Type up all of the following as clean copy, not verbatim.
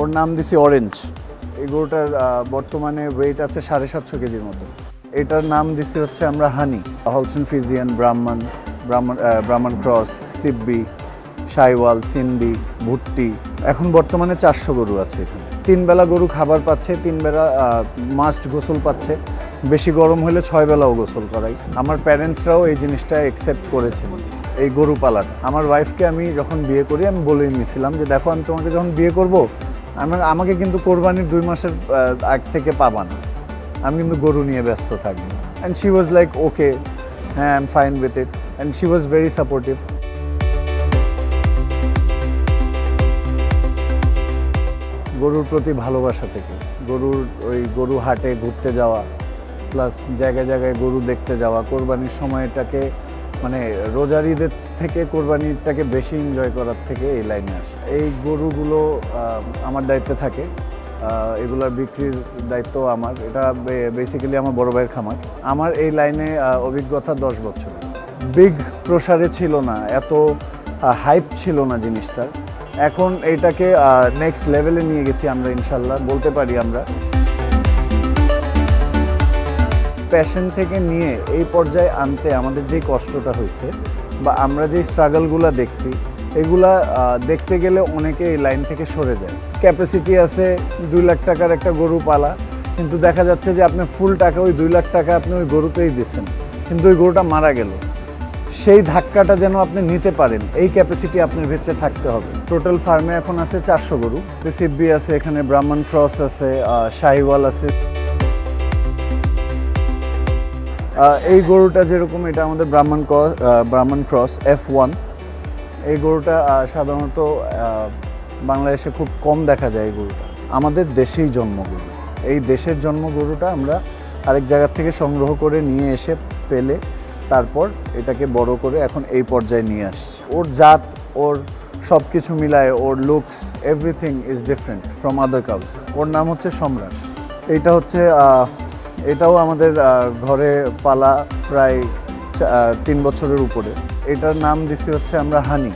ওর নাম দিছি অরেঞ্জ। এই গরুটার বর্তমানে ওয়েট আছে 750 কেজির মতো। এটার নাম দিছি হচ্ছে আমরা হানি। হলস্টেইন ফ্রিজিয়ান, ব্রাহ্মণ ক্রস, সিব্বি, সাইওয়াল, সিন্ধি, ভুট্টি। এখন বর্তমানে 400 গরু আছে এখানে। 3 বেলা গরু খাবার পাচ্ছে, 3 বেলা মাস্ট গোসল পাচ্ছে। বেশি গরম হলে 6 বেলাও গোসল করাই। আমার প্যারেন্টসরাও এই জিনিসটা অ্যাকসেপ্ট করেছেন, এই গরু পালাটা। আমার ওয়াইফকে আমি যখন বিয়ে করি আমি বলে নিয়েছিলাম যে দেখো, আমি তোমাকে যখন বিয়ে করব, আমাকে কিন্তু কোরবানির 2 মাসের আগ থেকে পাবা না, আমি কিন্তু গরু নিয়ে ব্যস্ত থাকবো। And she was like okay, হ্যাঁ I am fine with it, and she was very supportive. গরুর প্রতি ভালোবাসা থেকে, গরু হাটে ঘুরতে যাওয়া, প্লাস জায়গায় জায়গায় গরু দেখতে যাওয়া, কোরবানির সময়টাকে মানে রোজার ঈদের থেকে কোরবানিটাকে বেশি এনজয় করার থেকে এই লাইনে আসে। এই গরুগুলো আমার দায়িত্বে থাকে, এগুলোর বিক্রির দায়িত্ব আমার। এটা বেসিক্যালি আমার বড় ভাইয়ের খামার। আমার এই লাইনে অভিজ্ঞতা 10 বছর। বিগ প্রসারে ছিল না, এত হাইপ ছিল না জিনিসটার। এখন এইটাকে নেক্সট লেভেলে নিয়ে গেছি আমরা, ইনশাল্লাহ বলতে পারি আমরা। প্যাশন থেকে নিয়ে এই পর্যায়ে আনতে আমাদের যেই কষ্টটা হয়েছে বা আমরা যেই স্ট্রাগলগুলো দেখছি, এগুলা দেখতে গেলে অনেকে এই লাইন থেকে সরে যায়। ক্যাপাসিটি আছে 2 লাখ টাকার একটা গরু পালা, কিন্তু দেখা যাচ্ছে যে আপনি ফুল টাকা, ওই 2 লাখ টাকা আপনি ওই গরুতেই দিচ্ছেন, কিন্তু ওই গরুটা মারা গেল। সেই ধাক্কাটা যেন আপনি নিতে পারেন, এই ক্যাপাসিটি আপনার ভেতরে থাকতে হবে। টোটাল ফার্মে এখন আছে 400 গরু। সিব্বি আছে, এখানে ব্রাহ্মণ ক্রস আছে, শাহিওয়াল আছে। এই গরুটা যেরকম, এটা আমাদের ব্রাহ্মণ ক্রস F1। এই গরুটা সাধারণত বাংলাদেশে খুব কম দেখা যায়। এই গরুটা আমাদের দেশেই জন্ম গরু। এই দেশের জন্ম গরুটা আমরা আরেক জায়গার থেকে সংগ্রহ করে নিয়ে এসে পেলে তারপর এটাকে বড় করে এখন এই পর্যায়ে নিয়ে আসছি। ওর জাত, ওর সব কিছু মিলায়, ওর looks, everything is different from other cows. ওর নাম হচ্ছে সম্রাট। এইটা হচ্ছে এটাও আমাদের ঘরে পালা প্রায় 3 বছরের উপরে। এটার নাম দিছি হচ্ছে আমরা হানি।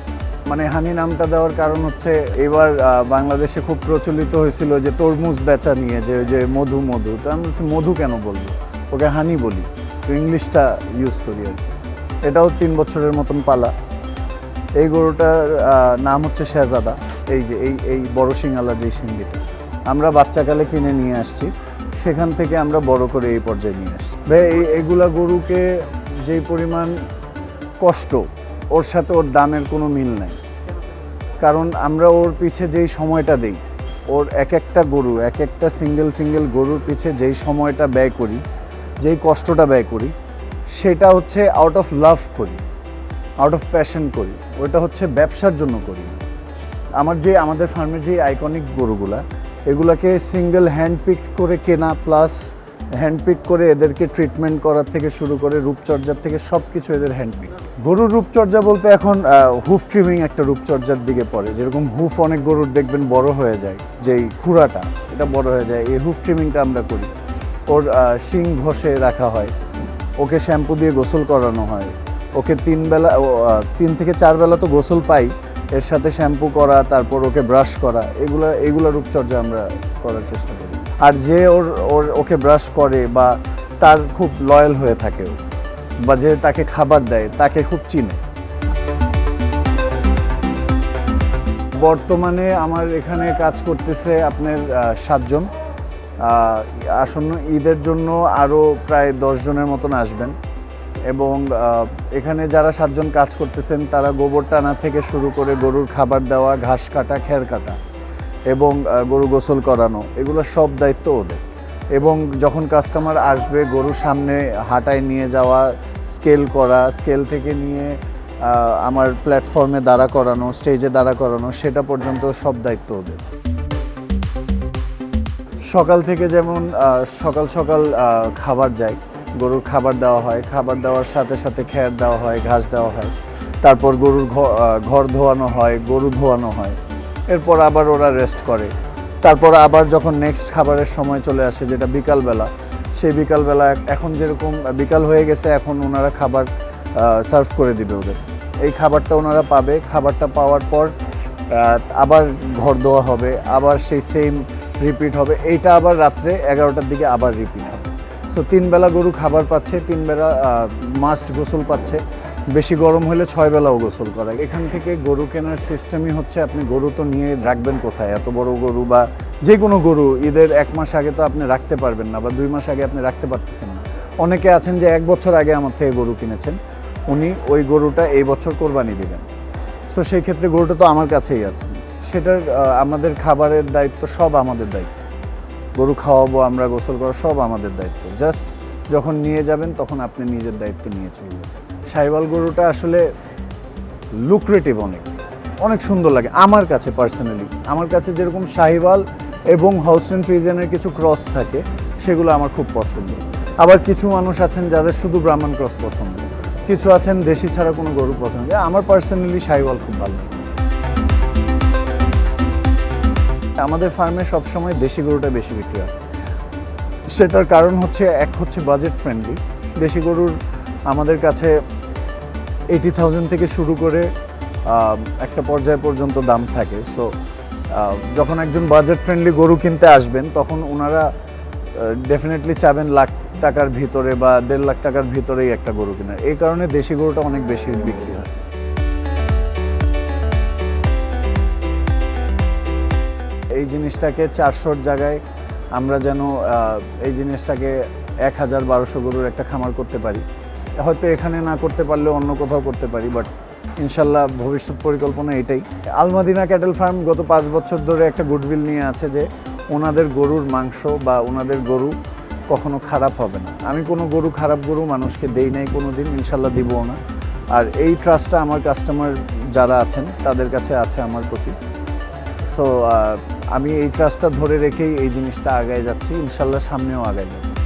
মানে হানি নামটা দেওয়ার কারণ হচ্ছে, এবার বাংলাদেশে খুব প্রচলিত হয়েছিল যে তরমুজ বেচা নিয়ে, যে মধু, তো আমি বলছি মধু কেন বলবো, ওকে হানি বলি, তো ইংলিশটা ইউজ করি আর কি। এটাও 3 বছরের মতন পালা। এই গরুটার নাম হচ্ছে শেহজাদা। এই যে এই বড় শিঙালা যে সিন্ধিটা আমরা বাচ্চাকালে কিনে নিয়ে আসছি, সেখান থেকে আমরা বড় করে এই পর্যায়ে নিয়ে আসছি। ভাই এইগুলা গরুকে যেই পরিমাণ কষ্ট, ওর সাথে ওর দামের কোনো মিল নাই। কারণ আমরা ওর পিছে যেই সময়টা দিই, ওর এক একটা গরু, এক একটা সিঙ্গেল গরুর পিছে যেই সময়টা ব্যয় করি, যেই কষ্টটা ব্যয় করি, সেটা হচ্ছে আউট অফ লাভ করি, আউট অফ প্যাশন করি। ওটা হচ্ছে ব্যবসার জন্য করি। আমাদের ফার্মের যে আইকনিক গরুগুলা, এগুলাকে সিঙ্গেল হ্যান্ডপিক করে কেনা, প্লাস হ্যান্ডপিক করে এদেরকে ট্রিটমেন্ট করার থেকে শুরু করে রূপচর্যার থেকে সব কিছু এদের হ্যান্ডপিক। গরুর রূপচর্যা বলতে এখন হুফ ট্রিমিং একটা রূপচর্যার দিকে পড়ে। যেরকম হুফ অনেক গরুর দেখবেন বড় হয়ে যায়, যেই খুরাটা এটা বড় হয়ে যায়, এই হুফ ট্রিমিংটা আমরা করি। ওর শিং ঘষে রাখা হয়, ওকে শ্যাম্পু দিয়ে গোসল করানো হয়, ওকে 3 থেকে 4 বেলা তো গোসল পাই, এর সাথে শ্যাম্পু করা, তারপর ওকে ব্রাশ করা, এগুলা রূপচর্যা আমরা করার চেষ্টা করি। আর যে ওকে ব্রাশ করে বা তার খুব লয়াল হয়ে থাকে, বা যে তাকে খাবার দেয়, তাকে খুব চিনে। বর্তমানে আমার এখানে কাজ করতেছে আপনার 7 জন। আসন্ন ঈদের জন্য আরও প্রায় 10 জনের মতন আসবেন। এবং এখানে যারা 7 জন কাজ করতেছেন, তারা গোবর টানা থেকে শুরু করে গরুর খাবার দেওয়া, ঘাস কাটা, খের কাটা এবং গরু গোসল করানো, এগুলো সব দায়িত্ব ওদের। এবং যখন কাস্টমার আসবে, গরুর সামনে হাঁটায় নিয়ে যাওয়া, স্কেল করা, স্কেল থেকে নিয়ে আমার প্ল্যাটফর্মে দাঁড়া করানো, স্টেজে দাঁড়া করানো, সেটা পর্যন্ত সব দায়িত্ব ওদের। সকাল থেকে যেমন সকাল খাবার যায়, গরুর খাবার দেওয়া হয়, খাবার দেওয়ার সাথে সাথে খের দেওয়া হয়, ঘাস দেওয়া হয়, তারপর গরুর ঘর ধোয়ানো হয়, গরু ধোয়ানো হয়, এরপর আবার ওরা রেস্ট করে। তারপর আবার যখন নেক্সট খাবারের সময় চলে আসে, যেটা বিকালবেলা, সেই বিকালবেলা এখন যেরকম বিকাল হয়ে গেছে, এখন ওনারা খাবার সার্ভ করে দিবে ওদের। এই খাবারটা ওনারা পাবে। খাবারটা পাওয়ার পর আবার ঘর দেওয়া হবে, আবার সেই সেম রিপিট হবে। এইটা আবার রাত্রে 11টার দিকে আবার রিপিট হবে। সো 3 বেলা গরু খাবার পাচ্ছে, 3 বেলা মাস্ট গোসল পাচ্ছে। বেশি গরম হলে 6 বেলাও গোসল করা। এখান থেকে গরু কেনার সিস্টেমই হচ্ছে, আপনি গরু তো নিয়ে রাখবেন কোথায়? এত বড় গরু বা যে কোনো গরু ঈদের 1 মাস আগে তো আপনি রাখতে পারবেন না, বা 2 মাস আগে আপনি রাখতে পারতেছেন না। অনেকে আছেন যে 1 বছর আগে আমার থেকে গরু কিনেছেন, উনি ওই গরুটা এই বছর কোরবানি দেবেন। সো সেই ক্ষেত্রে গরুটা তো আমার কাছেই আছে, সেটার আমাদের খাবারের দায়িত্ব সব আমাদের দায়িত্ব। গরু খাওয়াবো আমরা, গোসল করা সব আমাদের দায়িত্ব। জাস্ট যখন নিয়ে যাবেন তখন আপনি নিজের দায়িত্বে নিয়ে চলবেন। শাহিওয়াল গরুটা আসলে লুক্রেটিভ, অনেক অনেক সুন্দর লাগে আমার কাছে পার্সোনালি। আমার কাছে যেরকম শাহিওয়াল এবং হলস্টেইন ফ্রিজিয়ানের কিছু ক্রস থাকে, সেগুলো আমার খুব পছন্দ। আবার কিছু মানুষ আছেন যাদের শুধু ব্রাহ্মণ ক্রস পছন্দ, কিছু আছেন দেশি ছাড়া কোনো গরু পছন্দ। আমার পার্সোনালি শাহিওয়াল খুব ভালো লাগে। আমাদের ফার্মে সবসময় দেশি গরুটা বেশি বিক্রি হয়। সেটার কারণ হচ্ছে, এক হচ্ছে বাজেট ফ্রেন্ডলি। দেশি গরুর আমাদের কাছে 80,000 থেকে শুরু করে একটা পর্যায় পর্যন্ত দাম থাকে। সো যখন একজন বাজেট ফ্রেন্ডলি গরু কিনতে আসবেন, তখন ওনারা ডেফিনেটলি চাবেন লাখ টাকার ভিতরে বা 1.5 লাখ টাকার ভিতরেই একটা গরু কেনার। এই কারণে দেশি গরুটা অনেক বেশি বিক্রি হয়। এই জিনিসটাকে 400 জায়গায় আমরা যেন এই জিনিসটাকে 1000-1200 গরুর একটা খামার করতে পারি। হয়তো এখানে না করতে পারলে অন্য কোথাও করতে পারি, বাট ইনশাল্লাহ ভবিষ্যৎ পরিকল্পনা এটাই। আল মাদিনা ক্যাটেল ফার্ম গত 5 বছর ধরে একটা গুডউইল নিয়ে আছে যে ওনাদের গরুর মাংস বা ওনাদের গরু কখনো খারাপ হবে না। আমি কোনো গরু, খারাপ গরু মানুষকে দেই নাই কোনো দিন, ইনশাল্লাহ দিবও না। আর এই ট্রাস্টটা আমার কাস্টমার যারা আছেন তাদের কাছে আছে আমার প্রতি। সো আমি এই ট্রাস্টটা ধরে রেখেই এই জিনিসটা আগায় যাচ্ছি, ইনশাল্লাহ সামনেও আগায় যাবে।